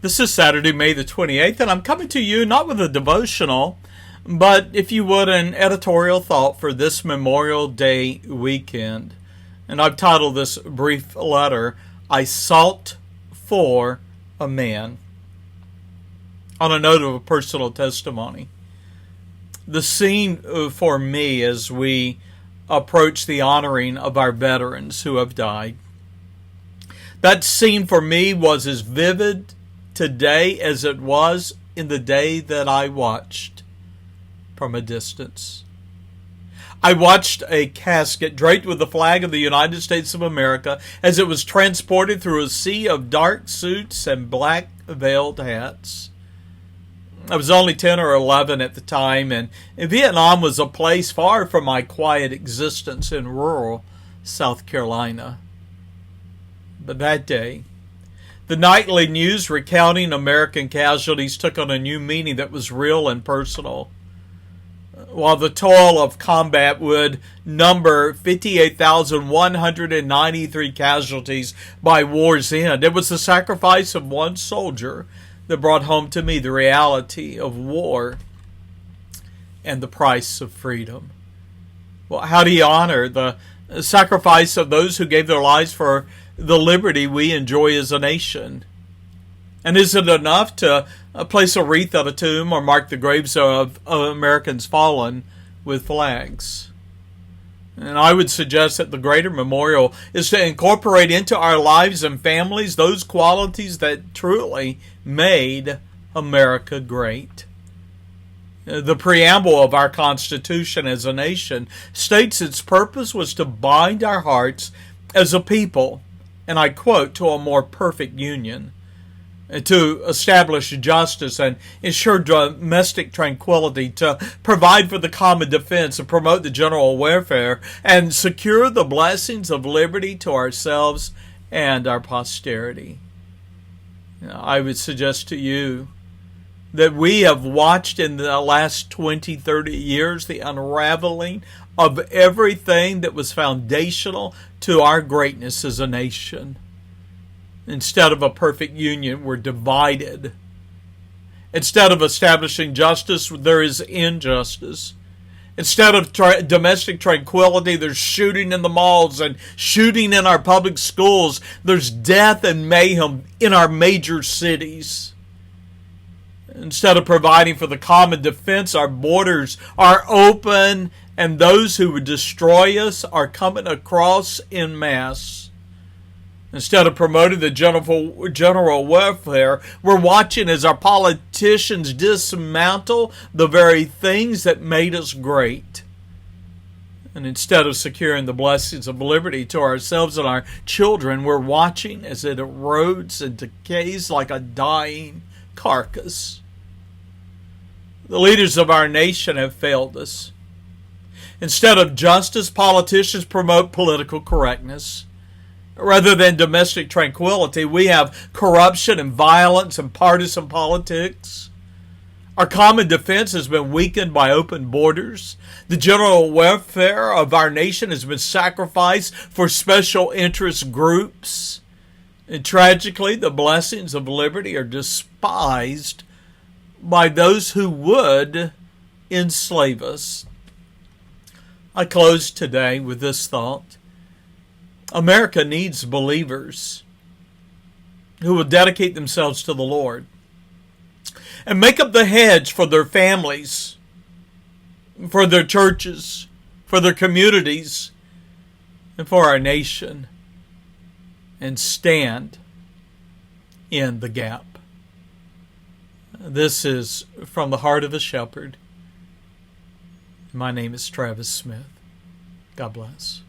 This is Saturday, May the 28th, and I'm coming to you not with a devotional, but, if you would, an editorial thought for this Memorial Day weekend. And I've titled this brief letter, I Sought for a Man. On a note of a personal testimony, the scene for me as we approach the honoring of our veterans who have died, that scene for me was as vivid today as it was in the day that I watched from a distance. I watched a casket draped with the flag of the United States of America as it was transported through a sea of dark suits and black veiled hats. I was only 10 or 11 at the time, and Vietnam was a place far from my quiet existence in rural South Carolina. But that day, the nightly news recounting American casualties took on a new meaning that was real and personal. While the toll of combat would number 58,193 casualties by war's end, it was the sacrifice of one soldier that brought home to me the reality of war and the price of freedom. Well, how do you honor the sacrifice of those who gave their lives for the liberty we enjoy as a nation? And is it enough to place a wreath at a tomb or mark the graves of Americans fallen with flags? And I would suggest that the greater memorial is to incorporate into our lives and families those qualities that truly made America great. The preamble of our Constitution as a nation states its purpose was to bind our hearts as a people, and I quote, to a more perfect union, to establish justice and ensure domestic tranquility, to provide for the common defense and promote the general welfare, and secure the blessings of liberty to ourselves and our posterity. I would suggest to you that we have watched in the last 20, 30 years the unraveling of everything that was foundational to our greatness as a nation. Instead of a perfect union, we're divided. Instead of establishing justice, there is injustice. Instead of domestic tranquility, there's shooting in the malls and shooting in our public schools. There's death and mayhem in our major cities. Instead of providing for the common defense, our borders are open, and those who would destroy us are coming across en masse. Instead of promoting the general welfare, we're watching as our politicians dismantle the very things that made us great. And instead of securing the blessings of liberty to ourselves and our children, we're watching as it erodes and decays like a dying carcass. The leaders of our nation have failed us. Instead of justice, politicians promote political correctness. Rather than domestic tranquility, we have corruption and violence and partisan politics. Our common defense has been weakened by open borders. The general welfare of our nation has been sacrificed for special interest groups. And tragically, the blessings of liberty are despised by those who would enslave us. I close today with this thought. America needs believers who will dedicate themselves to the Lord and make up the hedge for their families, for their churches, for their communities, and for our nation, and stand in the gap. This is from the heart of a shepherd. My name is Travis Smith. God bless.